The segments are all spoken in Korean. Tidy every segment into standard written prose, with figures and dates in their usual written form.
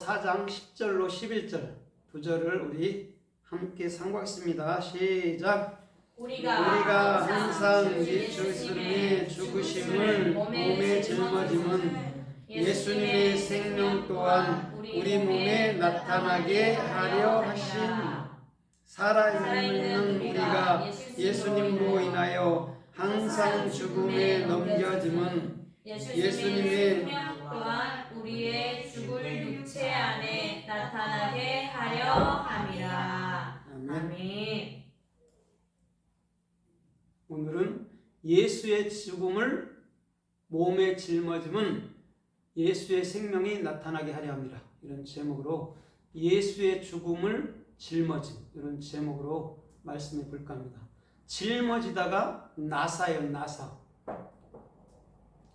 4장 10절로 11절 두 절을 우리 함께 상고하겠습니다. 시작. 우리가 항상 예수님의 죽으심을 몸에 짊어짐은 예수님의 생명 또한 우리 몸에 나타나게 하려 하심이라. 살아있는 우리가 예수님으로 인하여 항상 죽음에 넘겨짐은 예수님의 생명 또한 우리의 죽을 육체 안에 나타나게 하려 함이라. 아멘. 오늘은 예수의 죽음을 몸에 짊어짐은 예수의 생명이 나타나게 하려 합니다. 이런 제목으로 예수의 죽음을 짊어짐, 이런 제목으로 말씀해 볼까 합니다. 짊어지다가 나사예요. 나사.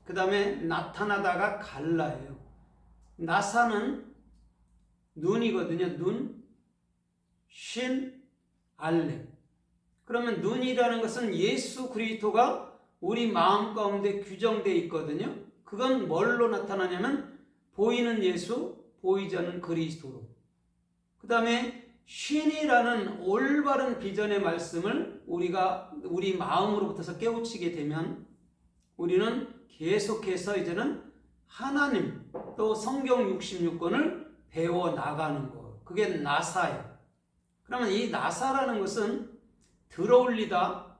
그 다음에 나타나다가 갈라예요. 나사는 눈이거든요. 눈, 쉰, 알레. 그러면 눈이라는 것은 예수 그리스도가 우리 마음 가운데 규정되어 있거든요. 그건 뭘로 나타나냐면 보이는 예수, 보이지 않는 그리스도로. 그 다음에 쉰이라는 올바른 비전의 말씀을 우리가 우리 마음으로부터서 깨우치게 되면 우리는 계속해서 이제는 하나님 또 성경 66권을 배워 나가는 거. 그게 나사예요. 그러면 이 나사라는 것은 들어올리다,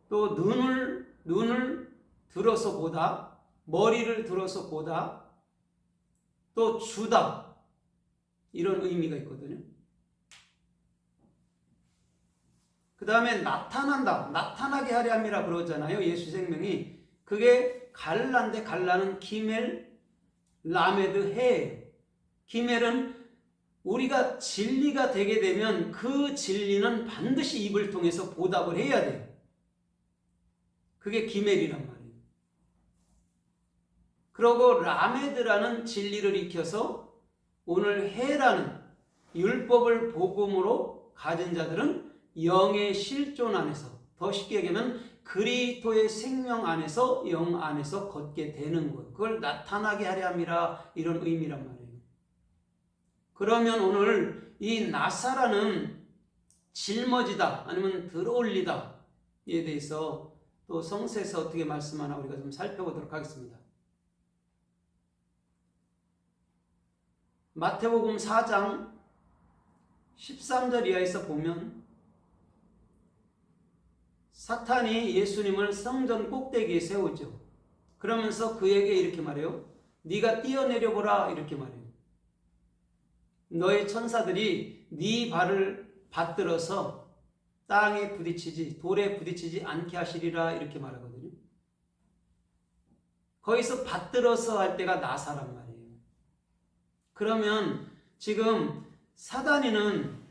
또 눈을 들어서 보다, 머리를 들어서 보다, 또 주다, 이런 의미가 있거든요. 그 다음에 나타난다, 나타나게 하려 함이라 그러잖아요. 예수 생명이. 그게 갈라인데 갈라는 기멜, 라메드, 해. 기멜은 우리가 진리가 되게 되면 그 진리는 반드시 입을 통해서 보답을 해야 돼요. 그게 기멜이란 말이에요. 그리고 라메드라는 진리를 익혀서 오늘 해라는 율법을 복음으로 가진 자들은 영의 실존 안에서, 더 쉽게 얘기하면 그리스도의 생명 안에서, 영 안에서 걷게 되는 것. 그걸 나타나게 하려 함이라, 이런 의미란 말이에요. 그러면 오늘 이 나사라는 짊어지다 아니면 들어올리다에 대해서 또 성서에서 어떻게 말씀하나 우리가 좀 살펴보도록 하겠습니다. 마태복음 4장 13절 이하에서 보면 사탄이 예수님을 성전 꼭대기에 세우죠. 그러면서 그에게 이렇게 말해요. 네가 뛰어내려 보라, 이렇게 말해요. 너의 천사들이 네 발을 받들어서 땅에 부딪히지, 돌에 부딪히지 않게 하시리라, 이렇게 말하거든요. 거기서 받들어서 할 때가 나사란 말이에요. 그러면 지금 사단이는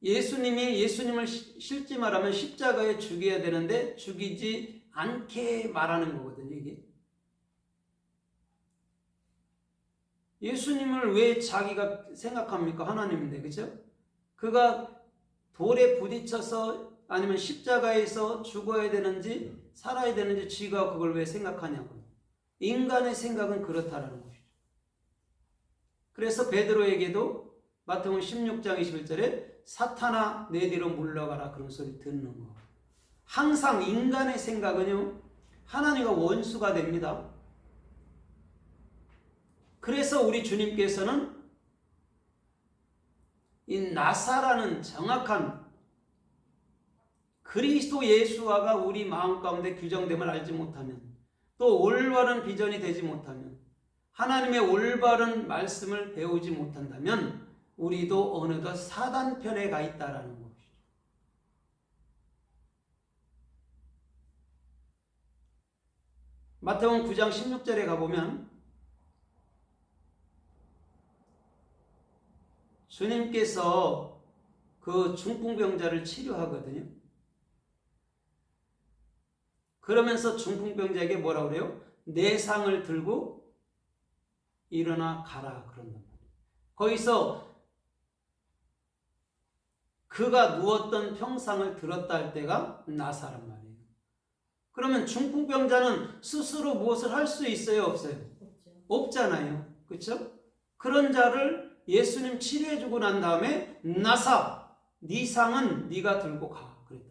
예수님을 실제 말하면 십자가에 죽여야 되는데 죽이지 않게 말하는 거거든요, 이게. 예수님을 왜 자기가 생각합니까? 하나님인데, 그죠? 그가 돌에 부딪혀서 아니면 십자가에서 죽어야 되는지 살아야 되는지 지가 그걸 왜 생각하냐고. 인간의 생각은 그렇다라는 것이죠. 그래서 베드로에게도 마태복음 16장 21절에 사탄아 내 뒤로 물러가라, 그런 소리 듣는 거. 항상 인간의 생각은요, 하나님과 원수가 됩니다. 그래서 우리 주님께서는 이 나사라는 정확한 그리스도 예수와가 우리 마음 가운데 규정됨을 알지 못하면, 또 올바른 비전이 되지 못하면, 하나님의 올바른 말씀을 배우지 못한다면 우리도 어느덧 사단 편에 가 있다라는 것이죠. 마태복음 9장 16절에 가보면 주님께서 그 중풍병자를 치료하거든요. 그러면서 중풍병자에게 뭐라 그래요? 내 상을 들고 일어나 가라, 그런단 말이에요. 거기서 그가 누웠던 평상을 들었다 할 때가 나사란 말이에요. 그러면 중풍병자는 스스로 무엇을 할 수 있어요, 없어요? 없죠. 없잖아요. 그렇죠? 그런 자를 예수님 치료해주고 난 다음에 나사, 네 상은 네가 들고 가. 그랬다.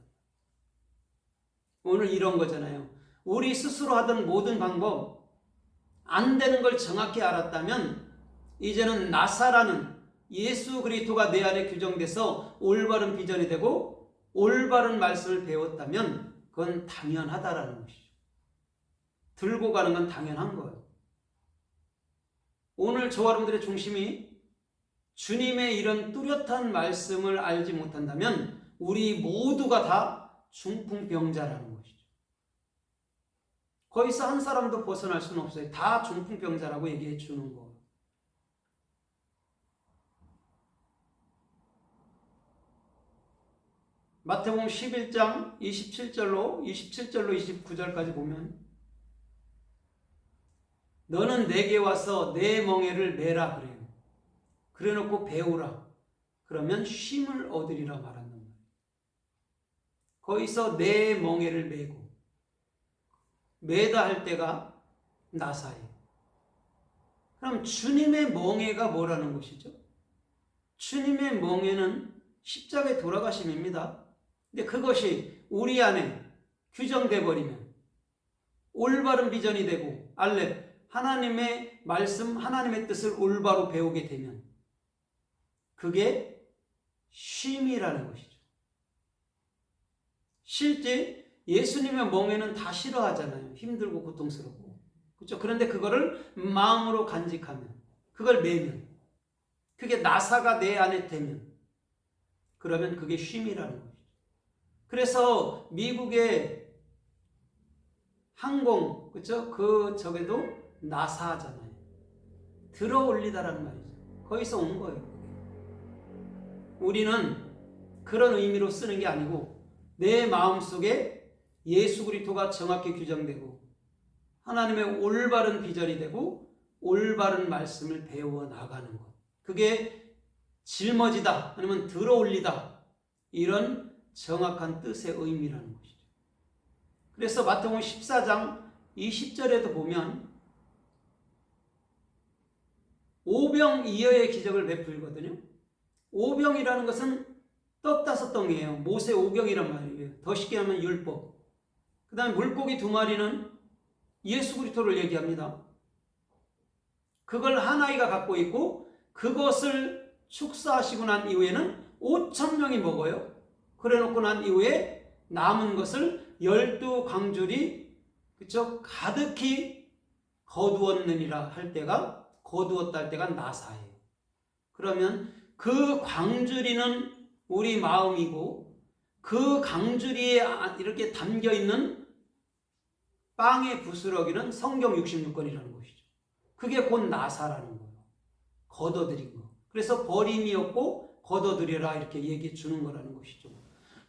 오늘 이런 거잖아요. 우리 스스로 하던 모든 방법 안 되는 걸 정확히 알았다면 이제는 나사라는 예수 그리스도가 내 안에 규정돼서 올바른 비전이 되고 올바른 말씀을 배웠다면 그건 당연하다라는 것이죠. 들고 가는 건 당연한 거예요. 오늘 저와 여러분들의 중심이 주님의 이런 뚜렷한 말씀을 알지 못한다면 우리 모두가 다 중풍병자라는 것이죠. 거기서 한 사람도 벗어날 수는 없어요. 다 중풍병자라고 얘기해 주는 거예요. 마태복음 11장 27절로 29절까지 보면 너는 내게 와서 내 멍에를 매라 그래요. 그래놓고 배우라. 그러면 쉼을 얻으리라 말한단 말이에요. 거기서 내 멍에를 매고 매다 할 때가 나사예요. 그럼 주님의 멍에가 뭐라는 것이죠? 주님의 멍에는 십자가에 돌아가심입니다. 근데 그것이 우리 안에 규정돼 버리면 올바른 비전이 되고 알렙 하나님의 말씀 하나님의 뜻을 올바로 배우게 되면 그게 쉼이라는 것이죠. 실제 예수님의 멍에는 다 싫어하잖아요. 힘들고 고통스럽고. 그렇죠? 그런데 그거를 마음으로 간직하면 그걸 매면 그게 나사가 내 안에 되면 그러면 그게 쉼이라는 것이죠. 그래서 미국의 항공, 그렇죠? 저게도 나사잖아요. 들어 올리다라는 말이죠. 거기서 온 거예요. 우리는 그런 의미로 쓰는 게 아니고 내 마음속에 예수 그리스도가 정확히 규정되고 하나님의 올바른 비전이 되고 올바른 말씀을 배워 나가는 것. 그게 짊어지다 아니면 들어 올리다 이런 정확한 뜻의 의미라는 것이죠. 그래서 마태복음 14장 20절에도 보면 오병이어의 기적을 베풀거든요. 오병이라는 것은 떡 5덩이에요. 모세 오병이란 말이에요. 더 쉽게 하면 율법. 그 다음에 물고기 2마리는 예수 그리스도를 얘기합니다. 그걸 하나이가 갖고 있고 그것을 축사하시고 난 이후에는 5,000명이 먹어요. 그래 놓고 난 이후에 남은 것을 12광줄이 그쵸? 가득히 거두었느니라 할 때가 거두었다 할 때가 나사예요. 그러면 그 광주리는 우리 마음이고 그 광주리에 이렇게 담겨있는 빵의 부스러기는 성경 66권이라는 것이죠. 그게 곧 나사라는 거예요. 걷어들인 거. 그래서 버림이었고 걷어들여라 이렇게 얘기해 주는 거라는 것이죠.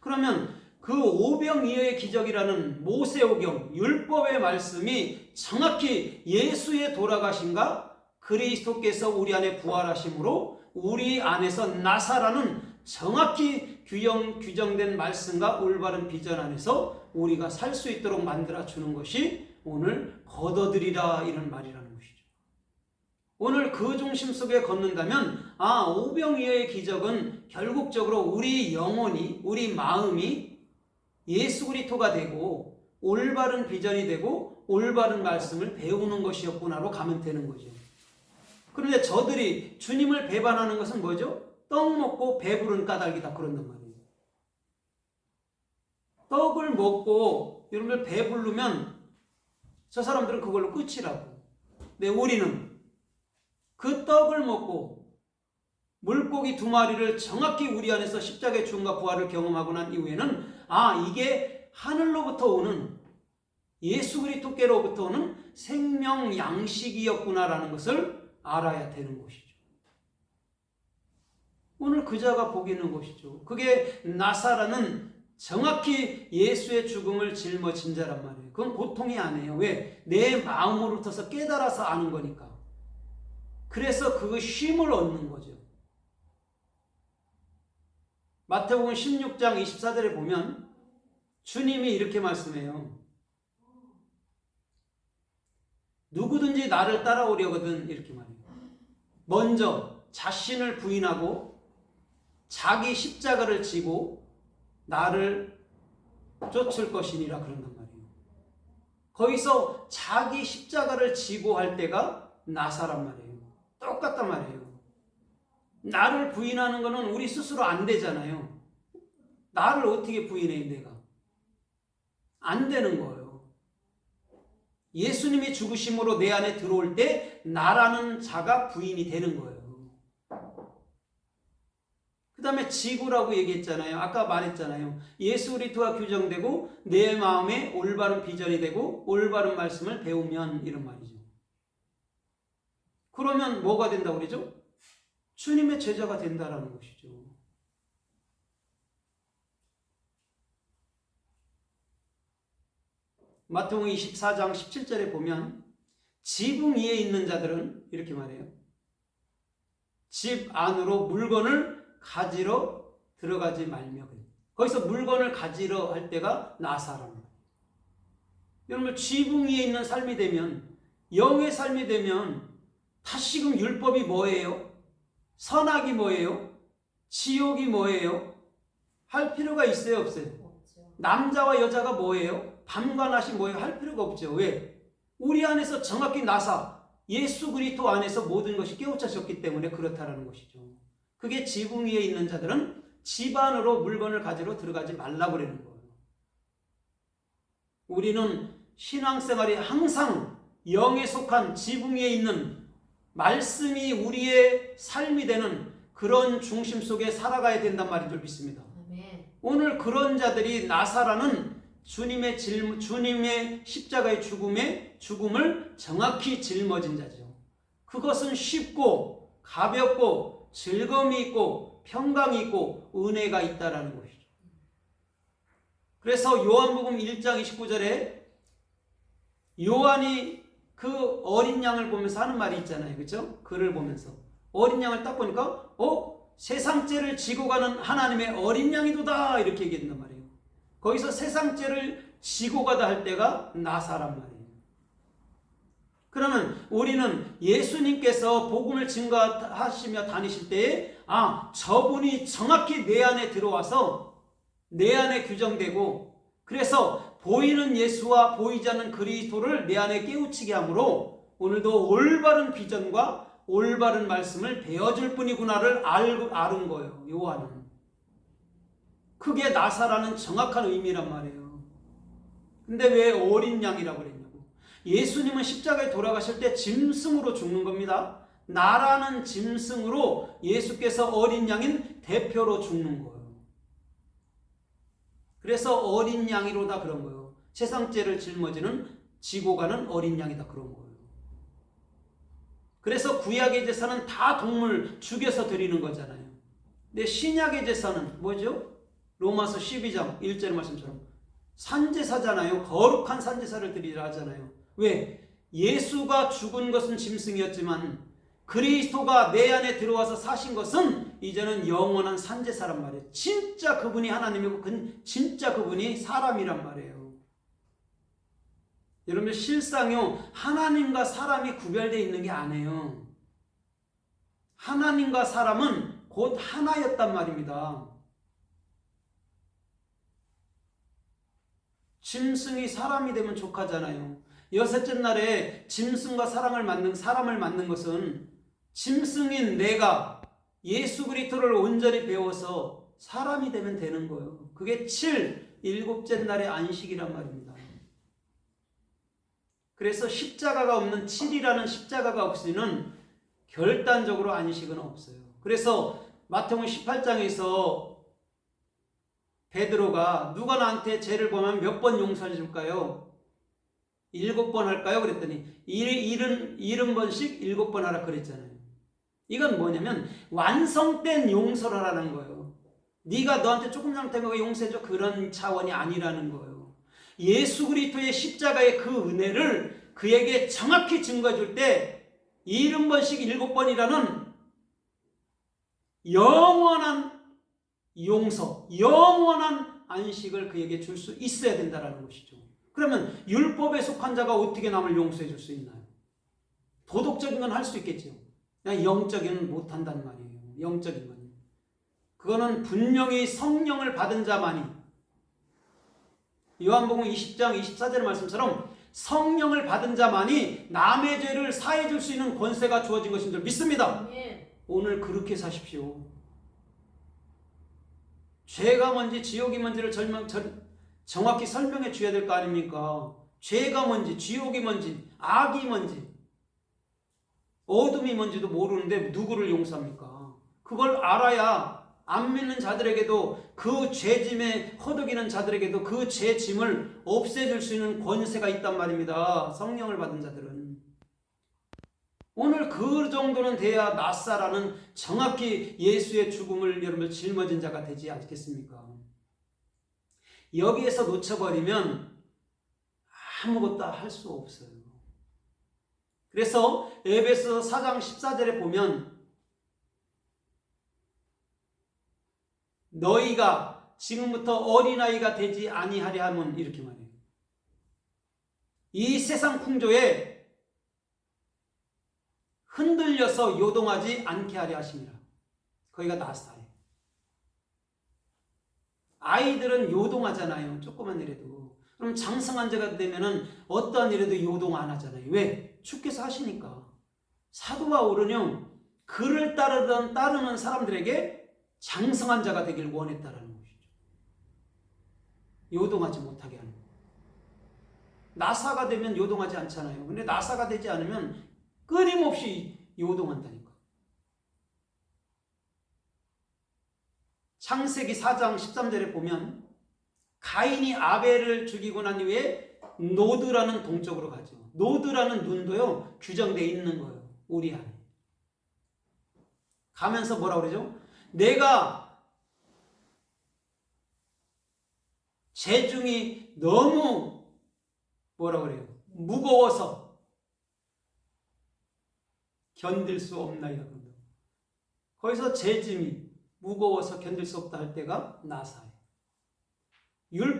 그러면 그 오병이어의 기적이라는 모세오경 율법의 말씀이 정확히 예수의 돌아가심과 그리스도께서 우리 안에 부활하심으로 우리 안에서 나사라는 정확히 규정된 말씀과 올바른 비전 안에서 우리가 살 수 있도록 만들어 주는 것이 오늘 걷어들이라 이런 말이라는 것이죠. 오늘 그 중심 속에 걷는다면 오병이어의 기적은 결국적으로 우리 영혼이 우리 마음이 예수 그리스도가 되고 올바른 비전이 되고 올바른 말씀을 배우는 것이었구나로 가면 되는 거죠. 그런데 저들이 주님을 배반하는 것은 뭐죠? 떡 먹고 배부른 까닭이다 그런단 말이에요. 떡을 먹고 여러분들 배부르면 저 사람들은 그걸로 끝이라고. 근데 우리는 그 떡을 먹고 물고기 2마리를 정확히 우리 안에서 십자가의 죽음과 부활을 경험하고 난 이후에는 이게 하늘로부터 오는 예수 그리스도께로부터 오는 생명 양식이었구나라는 것을 알아야 되는 것이죠. 오늘 그자가 복이 있는 것이죠. 그게 나사라는 정확히 예수의 죽음을 짊어진 자란 말이에요. 그건 고통이 아니에요. 왜? 내 마음으로부터 깨달아서 아는 거니까. 그래서 그 쉼을 얻는 거죠. 마태복음 16장 24절에 보면 주님이 이렇게 말씀해요. 누구든지 나를 따라오려거든 이렇게 말해요. 먼저 자신을 부인하고 자기 십자가를 지고 나를 쫓을 것이니라 그런단 말이에요. 거기서 자기 십자가를 지고 할 때가 나사란 말이에요. 똑같단 말이에요. 나를 부인하는 거는 우리 스스로 안 되잖아요. 나를 어떻게 부인해 내가? 안 되는 거예요. 예수님이 죽으심으로 내 안에 들어올 때 나라는 자가 부인이 되는 거예요. 그 다음에 지구라고 얘기했잖아요. 아까 말했잖아요. 예수 그리스도와 규정되고 내 마음에 올바른 비전이 되고 올바른 말씀을 배우면 이런 말이죠. 그러면 뭐가 된다고 그러죠? 주님의 제자가 된다라는 것이죠. 마태복음 24장 17절에 보면 지붕 위에 있는 자들은 이렇게 말해요. 집 안으로 물건을 가지러 들어가지 말며. 거기서 물건을 가지러 할 때가 나사랍니다. 여러분 지붕 위에 있는 삶이 되면 영의 삶이 되면 다시금 율법이 뭐예요? 선악이 뭐예요? 지옥이 뭐예요? 할 필요가 있어요 없어요? 남자와 여자가 뭐예요? 밤과 낮이 뭐예요? 할 필요가 없죠. 왜? 우리 안에서 정확히 나사 예수 그리스도 안에서 모든 것이 깨우쳐졌기 때문에 그렇다라는 것이죠. 그게 지붕 위에 있는 자들은 집 안으로 물건을 가지러 들어가지 말라고 그러는 거예요. 우리는 신앙생활이 항상 영에 속한 지붕 위에 있는 말씀이 우리의 삶이 되는 그런 중심 속에 살아가야 된단 말인 줄 믿습니다. 오늘 그런 자들이 나사라는 주님의 십자가의 죽음을 정확히 짊어진 자죠. 그것은 쉽고 가볍고 즐거움이 있고 평강이 있고 은혜가 있다라는 것이죠. 그래서 요한복음 1장 29절에 요한이 그 어린 양을 보면서 하는 말이 있잖아요. 그렇죠? 글을 보면서 어린 양을 딱 보니까 세상 죄를 지고 가는 하나님의 어린 양이도다 이렇게 얘기한단 말이에요. 거기서 세상 죄를 지고 가다 할 때가 나사란 말이에요. 그러면 우리는 예수님께서 복음을 증거하시며 다니실 때에 저분이 정확히 내 안에 들어와서 내 안에 규정되고 그래서 보이는 예수와 보이지 않는 그리스도를 내 안에 깨우치게 하므로 오늘도 올바른 비전과 올바른 말씀을 배워줄 뿐이구나를 아는 거예요. 요한은. 그게 나사라는 정확한 의미란 말이에요. 근데 왜 어린 양이라고 그랬냐고. 예수님은 십자가에 돌아가실 때 짐승으로 죽는 겁니다. 나라는 짐승으로 예수께서 어린 양인 대표로 죽는 거예요. 그래서 어린 양이로다 그런 거예요. 세상 죄를 짊어지는 지고 가는 어린 양이다 그런 거예요. 그래서 구약의 제사는 다 동물 죽여서 드리는 거잖아요. 근데 신약의 제사는 뭐죠? 로마서 12장 1절 말씀처럼 산제사잖아요. 거룩한 산제사를 드리라 하잖아요. 왜? 예수가 죽은 것은 짐승이었지만 그리스도가 내 안에 들어와서 사신 것은 이제는 영원한 산제사란 말이에요. 진짜 그분이 하나님이고 진짜 그분이 사람이란 말이에요. 여러분 실상요 하나님과 사람이 구별되어 있는 게 아니에요. 하나님과 사람은 곧 하나였단 말입니다. 짐승이 사람이 되면 족하잖아요. 여섯째 날에 짐승과 사람을 만든 것은 짐승인 내가 예수 그리스도를 온전히 배워서 사람이 되면 되는 거예요. 그게 일곱째 날의 안식이란 말입니다. 그래서 십자가가 없는 7이라는 십자가가 없이는 결단적으로 안식은 없어요. 그래서 마태복음 18장에서 베드로가 누가 나한테 죄를 범하면 몇 번 용서해 줄까요? 7번 할까요? 그랬더니 70번씩 7번 하라 그랬잖아요. 이건 뭐냐면 완성된 용서를 하라는 거예요. 네가 너한테 조금 잘못된 거 용서해줘 그런 차원이 아니라는 거예요. 예수 그리스도의 십자가의 그 은혜를 그에게 정확히 증거해 줄 때 70번씩 7번이라는 영원한 용서, 영원한 안식을 그에게 줄 수 있어야 된다는 것이죠. 그러면 율법에 속한 자가 어떻게 남을 용서해 줄 수 있나요? 도덕적인 건 할 수 있겠죠. 그냥 영적인 건 못한다는 말이에요. 영적인 건. 그거는 분명히 성령을 받은 자만이, 요한복음 20장 24절 말씀처럼 성령을 받은 자만이 남의 죄를 사해 줄 수 있는 권세가 주어진 것인 줄 믿습니다. 아멘. 오늘 그렇게 사십시오. 죄가 뭔지 지옥이 뭔지를 정확히 설명해 줘야 될 거 아닙니까? 죄가 뭔지, 지옥이 뭔지, 악이 뭔지, 어둠이 뭔지도 모르는데 누구를 용서합니까? 그걸 알아야 안 믿는 자들에게도, 그 죄짐에 허덕이는 자들에게도 그 죄짐을 없애줄 수 있는 권세가 있단 말입니다. 성령을 받은 자들은. 오늘 그 정도는 돼야 낫사라는 정확히 예수의 죽음을 여러분 짊어진 자가 되지 않겠습니까? 여기에서 놓쳐버리면 아무것도 할 수 없어요. 그래서 에베소 4장 14절에 보면 너희가 지금부터 어린아이가 되지 아니하려 함은 이렇게 말해요. 이 세상 풍조에 흔들려서 요동하지 않게 하려 하심이라. 거기가 나사예요. 아이들은 요동하잖아요. 조그만 일에도. 그럼 장성한 자가 되면은 어떠한 일에도 요동 안 하잖아요. 왜? 주께서 하시니까. 사도 바울은요, 그를 따르는 사람들에게 장성한 자가 되길 원했다라는 것이죠. 요동하지 못하게 하는 거예요. 나사가 되면 요동하지 않잖아요. 근데 나사가 되지 않으면 끊임없이 요동한다니까. 창세기 4장 13절에 보면 가인이 아벨을 죽이고 난 이후에 노드라는 동쪽으로 가죠. 노드라는 눈도요, 규정되어 있는 거예요. 우리 안에. 가면서 뭐라고 그러죠? 내가 체중이 너무 뭐라고 그래요? 무거워서 견딜 수 없나이다. 거기서 재짐이 무거워서 견딜 수 없다 할 때가 나사예요.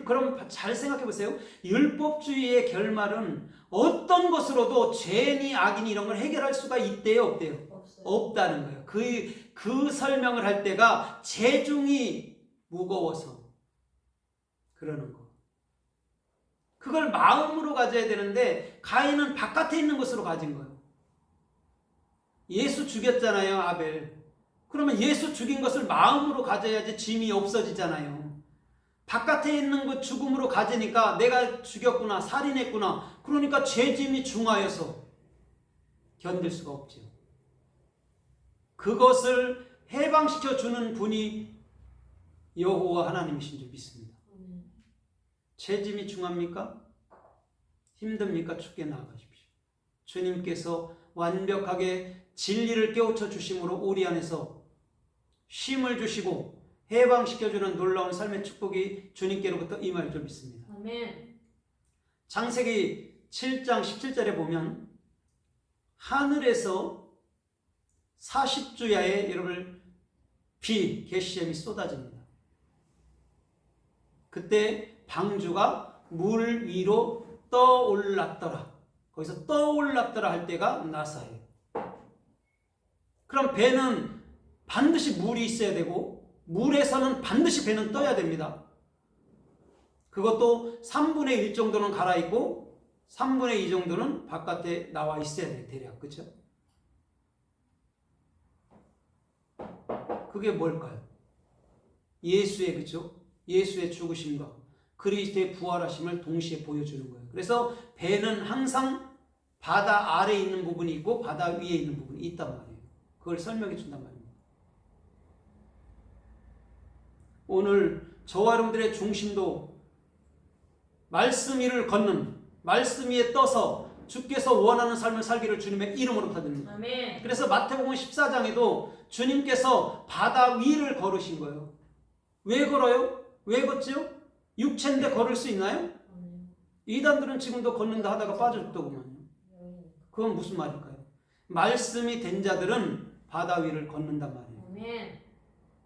그럼 잘 생각해 보세요. 율법주의의 결말은 어떤 것으로도 죄니 악이니 이런 걸 해결할 수가 있대요, 없대요? 없어요. 없다는 거예요. 그 설명을 할 때가 체중이 무거워서 그러는 거. 그걸 마음으로 가져야 되는데 가인은 바깥에 있는 것으로 가진 거예요. 예수 죽였잖아요, 아벨. 그러면 예수 죽인 것을 마음으로 가져야지 짐이 없어지잖아요. 바깥에 있는 것 죽음으로 가지니까 내가 죽였구나, 살인했구나. 그러니까 죄짐이 중하여서 견딜 수가 없죠. 그것을 해방시켜 주는 분이 여호와 하나님이신 줄 믿습니다. 죄짐이 중합니까? 힘듭니까? 죽게 나아가십시오. 주님께서 완벽하게 진리를 깨우쳐 주심으로 우리 안에서 쉼을 주시고 해방시켜주는 놀라운 삶의 축복이 주님께로부터 임할 줄 믿습니다. 아멘. 창세기 7장 17절에 보면 하늘에서 40주야의 여러분 게시엠이 쏟아집니다. 그때 방주가 물 위로 떠올랐더라. 거기서 떠올랐더라 할 때가 나사예요. 그럼 배는 반드시 물이 있어야 되고 물에서는 반드시 배는 떠야 됩니다. 그것도 3분의 1 정도는 갈아입고 3분의 2 정도는 바깥에 나와 있어야 돼요. 대략. 그렇죠? 그게 뭘까요? 예수의, 그렇죠? 예수의 죽으심과 그리스도의 부활하심을 동시에 보여주는 거예요. 그래서 배는 항상 바다 아래에 있는 부분이 있고 바다 위에 있는 부분이 있단 말이에요. 그걸 설명해 준단 말입니다. 오늘 저와 여러분들의 중심도 말씀 위를 걷는, 말씀 위에 떠서 주께서 원하는 삶을 살기를 주님의 이름으로 부탁드립니다. 아멘. 그래서 마태복음 14장에도 주님께서 바다 위를 걸으신 거예요. 왜 걸어요? 왜 걷지요? 육체인데 걸을 수 있나요? 이단들은 지금도 걷는다 하다가 빠졌더구만요. 그건 무슨 말일까요? 말씀이 된 자들은 바다 위를 걷는단 말이에요. 아멘.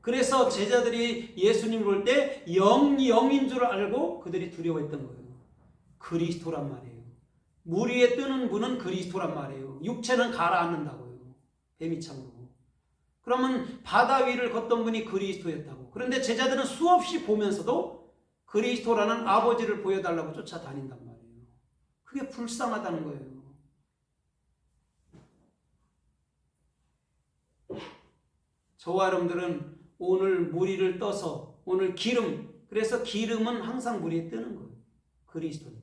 그래서 제자들이 예수님을 볼 때 영인 줄 알고 그들이 두려워했던 거예요. 그리스도란 말이에요. 물 위에 뜨는 분은 그리스도란 말이에요. 육체는 가라앉는다고요. 뱀이창으로. 그러면 바다 위를 걷던 분이 그리스도였다고. 그런데 제자들은 수없이 보면서도 그리스도라는 아버지를 보여달라고 쫓아다닌단 말이에요. 그게 불쌍하다는 거예요. 저와 여러분들은 오늘 물 위를 떠서 오늘 기름, 그래서 기름은 항상 물 위에 뜨는 거예요. 그리스도니까.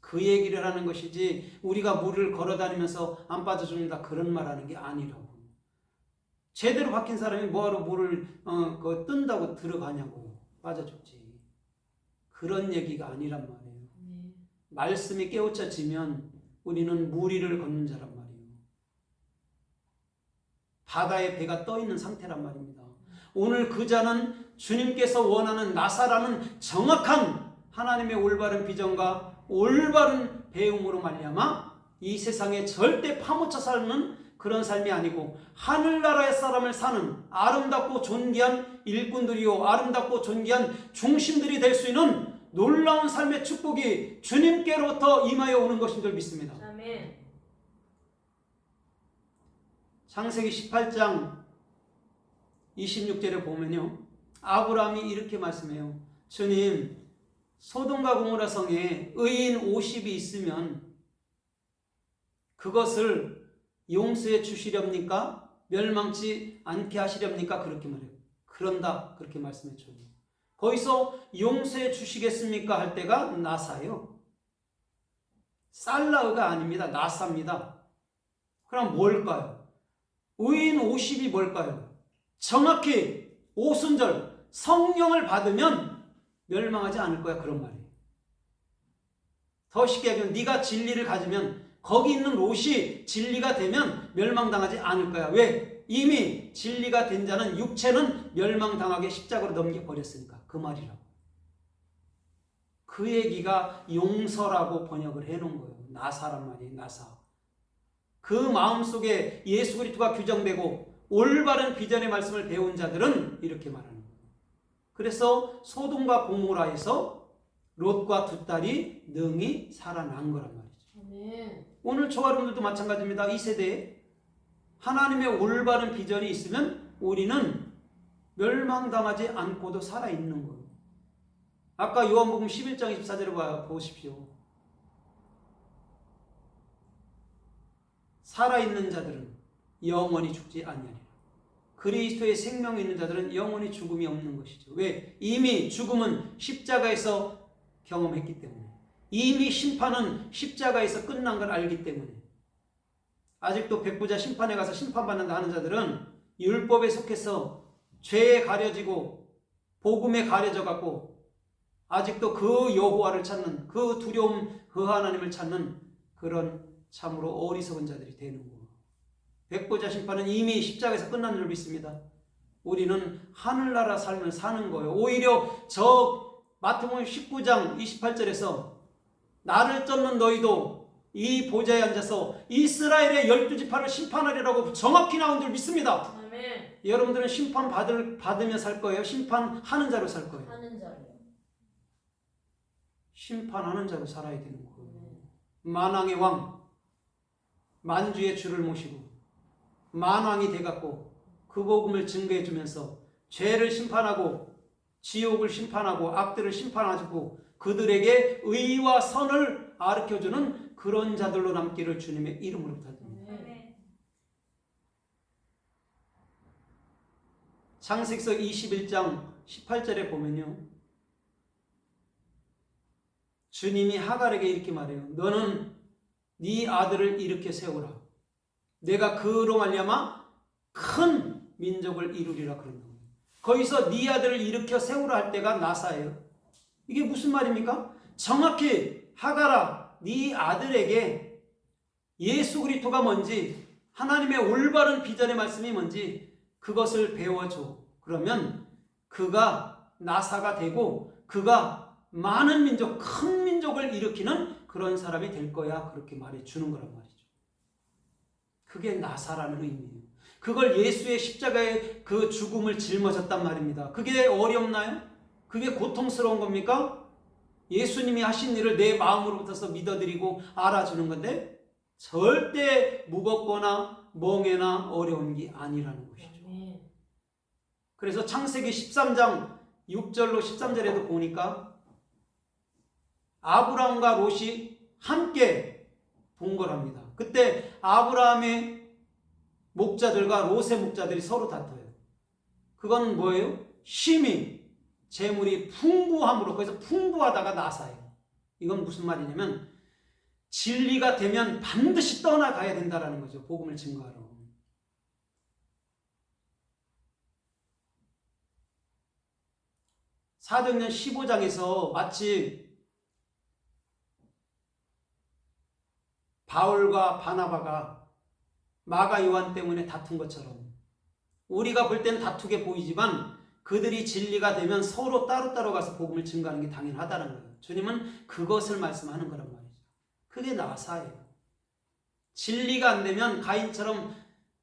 그 얘기를 하는 것이지 우리가 물을 걸어다니면서 안 빠져줍니다 그런 말 하는 게 아니라고. 제대로 박힌 사람이 뭐하러 물을 뜬다고 들어가냐고요. 빠져죽지. 그런 얘기가 아니란 말이에요. 말씀이 깨우쳐지면 우리는 물 위를 걷는 자란 말이에요. 바다에 배가 떠 있는 상태란 말입니다. 오늘 그 자는 주님께서 원하는 나사라는 정확한 하나님의 올바른 비전과 올바른 배움으로 말미암아 이 세상에 절대 파묻혀 살는 그런 삶이 아니고 하늘나라의 사람을 사는 아름답고 존귀한 일꾼들이요 아름답고 존귀한 중심들이 될 수 있는 놀라운 삶의 축복이 주님께로부터 임하여 오는 것인 줄 믿습니다. 아멘. 창세기 18장 26절에 보면요, 아브라함이 이렇게 말씀해요. 주님, 소돔과 고모라 성에 의인 50이 있으면 그것을 용서해 주시렵니까? 멸망치 않게 하시렵니까? 그렇게 말해요. 그런다 그렇게 말씀해 줘요. 거기서 용서해 주시겠습니까? 할 때가 나사예요. 살라흐가 아닙니다. 나사입니다. 그럼 뭘까요? 의인 50이 뭘까요? 정확히 오순절 성령을 받으면 멸망하지 않을 거야 그런 말이에요. 더 쉽게 얘기하면 네가 진리를 가지면 거기 있는 롯이 진리가 되면 멸망당하지 않을 거야. 왜? 이미 진리가 된 자는 육체는 멸망당하게 십자가로 넘겨버렸으니까. 그 말이라고. 그 얘기가 용서라고 번역을 해놓은 거예요. 나사란 말이에요. 나사. 그 마음속에 예수 그리스도가 규정되고 올바른 비전의 말씀을 배운 자들은 이렇게 말하는 거예요. 그래서 소돔과 고모라에서 롯과 두 딸이 능히 살아난 거란 말이에요. 오늘 저와 여러분들도 마찬가지입니다. 이 세대에 하나님의 올바른 비전이 있으면 우리는 멸망당하지 않고도 살아있는 거예요. 아까 요한복음 11장 24절을 보십시오. 살아있는 자들은 영원히 죽지 아니하리라. 그리스도의 생명이 있는 자들은 영원히 죽음이 없는 것이죠. 왜? 이미 죽음은 십자가에서 경험했기 때문에. 이미 심판은 십자가에서 끝난 걸 알기 때문에. 아직도 백부자 심판에 가서 심판받는다 하는 자들은 율법에 속해서 죄에 가려지고 복음에 가려져 갖고 아직도 그 여호와를 찾는 그 두려움 그 하나님을 찾는 그런 참으로 어리석은 자들이 되는 거예요. 백부자 심판은 이미 십자가에서 끝난 줄 믿습니다. 우리는 하늘나라 삶을 사는 거예요. 오히려 저 마태복음 19장 28절에서 나를 쫓는 너희도 이 보좌에 앉아서 이스라엘의 12지파를 심판하리라고 정확히 나온 줄 믿습니다. 아멘. 여러분들은 심판 받으며 살 거예요? 심판하는 자로 살 거예요? 하는 자로요. 심판하는 자로 살아야 되는 거예요. 만왕의 왕, 만주의 주를 모시고 만왕이 돼갖고 그 복음을 증거해 주면서 죄를 심판하고 지옥을 심판하고 악들을 심판하고 그들에게 의와 선을 가르쳐주는 그런 자들로 남기를 주님의 이름으로 부탁드립니다. 창세기서 21장 18절에 보면요, 주님이 하갈에게 이렇게 말해요. 너는 네 아들을 일으켜 세우라. 내가 그로 말미암아 큰 민족을 이루리라 그런다. 거기서 네 아들을 일으켜 세우라 할 때가 나사예요. 이게 무슨 말입니까? 정확히 하갈아, 네 아들에게 예수 그리스도가 뭔지, 하나님의 올바른 비전의 말씀이 뭔지 그것을 배워줘. 그러면 그가 나사가 되고 그가 많은 민족, 큰 민족을 일으키는 그런 사람이 될 거야. 그렇게 말해주는 거란 말이죠. 그게 나사라는 의미예요. 그걸 예수의 십자가의 그 죽음을 짊어졌단 말입니다. 그게 어렵나요? 그게 고통스러운 겁니까? 예수님이 하신 일을 내 마음으로부터서 믿어드리고 알아주는 건데 절대 무겁거나 멍해나 어려운 게 아니라는 것이죠. 그래서 창세기 13장 6절로 13절에도 보니까 아브라함과 롯이 함께 동거합니다. 그때 아브라함의 목자들과 롯의 목자들이 서로 다퉈요. 그건 뭐예요? 쉼이 재물이 풍부함으로, 거기서 풍부하다가 나사예요. 이건 무슨 말이냐면 진리가 되면 반드시 떠나가야 된다는 거죠. 복음을 증거하러. 사도행전 15장에서 마치 바울과 바나바가 마가 요한 때문에 다툰 것처럼 우리가 볼 때는 다투게 보이지만 그들이 진리가 되면 서로 따로따로 가서 복음을 증거하는 게 당연하다는 거예요. 주님은 그것을 말씀하는 거란 말이죠. 그게 나사예요. 진리가 안 되면 가인처럼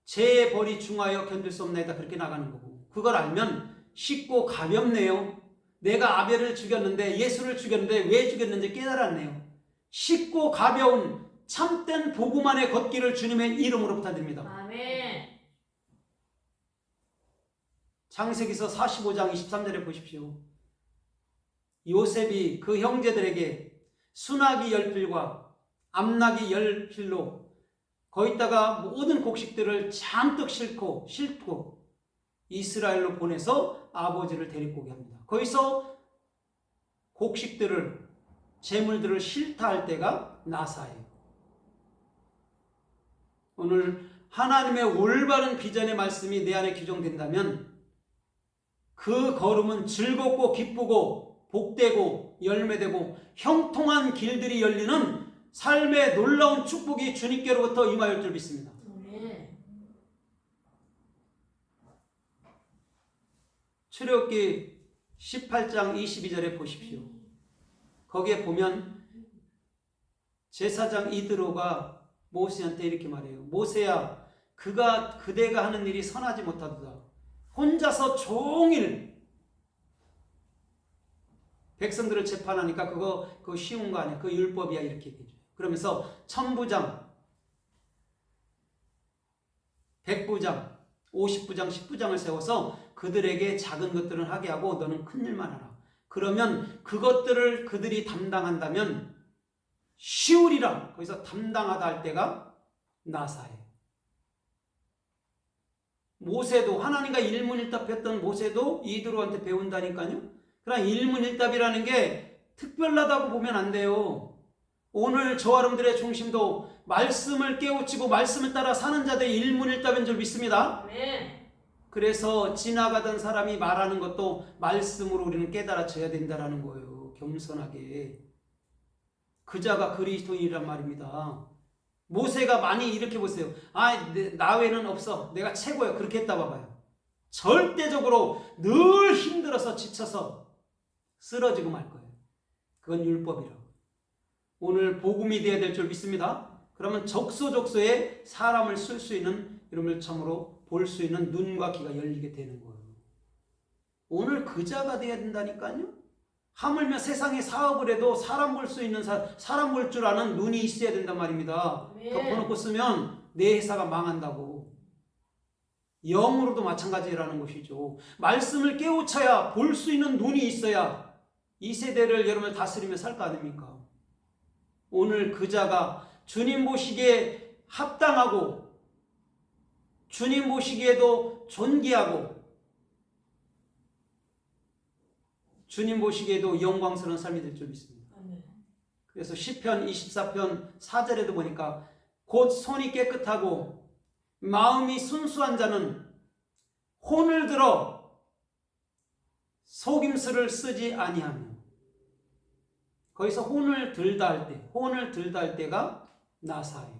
죄의 벌이 중하여 견딜 수 없나이다 그렇게 나가는 거고, 그걸 알면 쉽고 가볍네요. 내가 아벨을 죽였는데, 예수를 죽였는데 왜 죽였는지 깨달았네요. 쉽고 가벼운 참된 복음 안의 걷기를 주님의 이름으로 부탁드립니다. 아멘. 창세기서 45장 23절에 보십시오. 요셉이 그 형제들에게 순하기 10필과 암나기 10필로 거기다가 모든 곡식들을 잔뜩 싣고 이스라엘로 보내서 아버지를 데리고 오게 합니다. 거기서 곡식들을, 재물들을 싫다 할 때가 나사예요. 오늘 하나님의 올바른 비전의 말씀이 내 안에 규정된다면 그 걸음은 즐겁고 기쁘고 복되고 열매되고 형통한 길들이 열리는 삶의 놀라운 축복이 주님께로부터 임하였을 줄 믿습니다. 출애굽기 18장 22절에 보십시오. 거기에 보면 제사장 이드로가 모세한테 이렇게 말해요. 모세야, 그대가 하는 일이 선하지 못하도다. 혼자서 종일 백성들을 재판하니까 그거 쉬운 거 아니야. 그 율법이야. 이렇게 얘기해줘요. 그러면서 천부장, 백부장, 50부장, 10부장을 세워서 그들에게 작은 것들은 하게 하고 너는 큰 일만 하라. 그러면 그것들을 그들이 담당한다면 쉬우리라. 거기서 담당하다 할 때가 나사예요. 모세도, 하나님과 일문일답했던 모세도 이드로한테 배운다니까요. 그러나 일문일답이라는 게 특별하다고 보면 안 돼요. 오늘 저 여러분들의 중심도 말씀을 깨우치고 말씀을 따라 사는 자들의 일문일답인 줄 믿습니다. 아멘. 그래서 지나가던 사람이 말하는 것도 말씀으로 우리는 깨달아져야 된다는 거예요. 겸손하게. 그자가 그리스도인이란 말입니다. 모세가 많이 이렇게 보세요. 나 외에는 없어. 내가 최고야. 그렇게 했다 봐봐요. 절대적으로 늘 힘들어서 지쳐서 쓰러지고 말 거예요. 그건 율법이라고. 오늘 복음이 되어야 될 줄 믿습니다. 그러면 적소적소에 사람을 쓸 수 있는, 이름을 참으로 볼 수 있는 눈과 귀가 열리게 되는 거예요. 오늘 그자가 되어야 된다니까요. 하물며 세상에 사업을 해도 사람 볼 수 있는, 사람 볼 줄 아는 눈이 있어야 된단 말입니다. 덮어놓고 쓰면 내 회사가 망한다고. 영으로도 마찬가지라는 것이죠. 말씀을 깨우쳐야 볼 수 있는 눈이 있어야 이 세대를 여러분 다스리며 살 거 아닙니까? 오늘 그자가 주님 보시기에 합당하고 주님 보시기에도 존귀하고 주님 보시기에도 영광스러운 삶이 될 줄 믿습니다. 그래서 시편 24편 4절에도 보니까 곧 손이 깨끗하고 마음이 순수한 자는 혼을 들어 속임수를 쓰지 아니하며, 거기서 혼을 들다 할 때가 나사예요.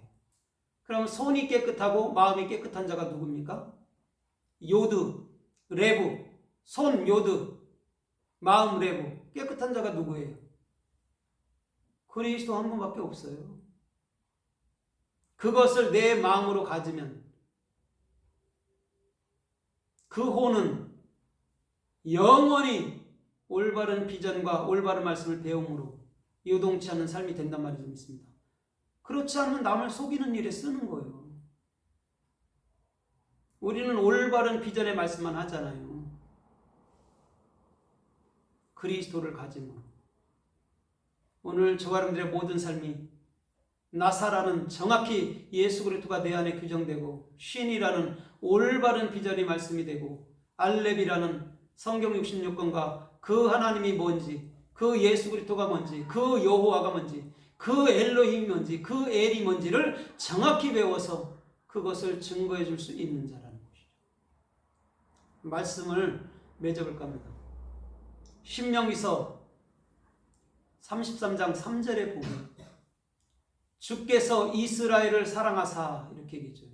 그럼 손이 깨끗하고 마음이 깨끗한 자가 누굽니까? 요드, 레브, 손 요드, 마음 레브, 깨끗한 자가 누구예요? 그리스도 한 분밖에 없어요. 그것을 내 마음으로 가지면 그 혼은 영원히 올바른 비전과 올바른 말씀을 배움으로 요동치 않는 삶이 된단 말이 좀 있습니다. 그렇지 않으면 남을 속이는 일에 쓰는 거예요. 우리는 올바른 비전의 말씀만 하잖아요. 그리스도를 가짐으로. 오늘 저와 여러분들의 모든 삶이 나사라는 정확히 예수 그리스도가 내 안에 규정되고, 쉰이라는 올바른 비전의 말씀이 되고, 알렙이라는 성경 66권과 그 하나님이 뭔지, 그 예수 그리스도가 뭔지, 그 여호와가 뭔지, 그 엘로힘이 뭔지, 그 엘이 뭔지를 정확히 배워서 그것을 증거해 줄 수 있는 자라는 것이죠. 말씀을 맺어볼까 합니다. 신명기서 33장 3절에 보면 주께서 이스라엘을 사랑하사 이렇게 얘기죠.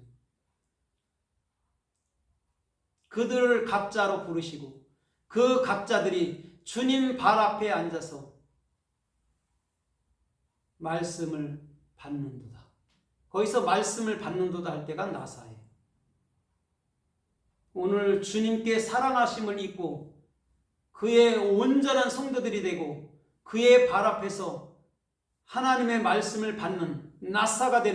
그들을 각자로 부르시고 그 각자들이 주님 발 앞에 앉아서 말씀을 받는도다. 거기서 말씀을 받는도다 할 때가 나사예요. 오늘 주님께 사랑하심을 입고 그의 온전한 성도들이 되고 그의 발 앞에서 하나님의 말씀을 받는 나사가 되는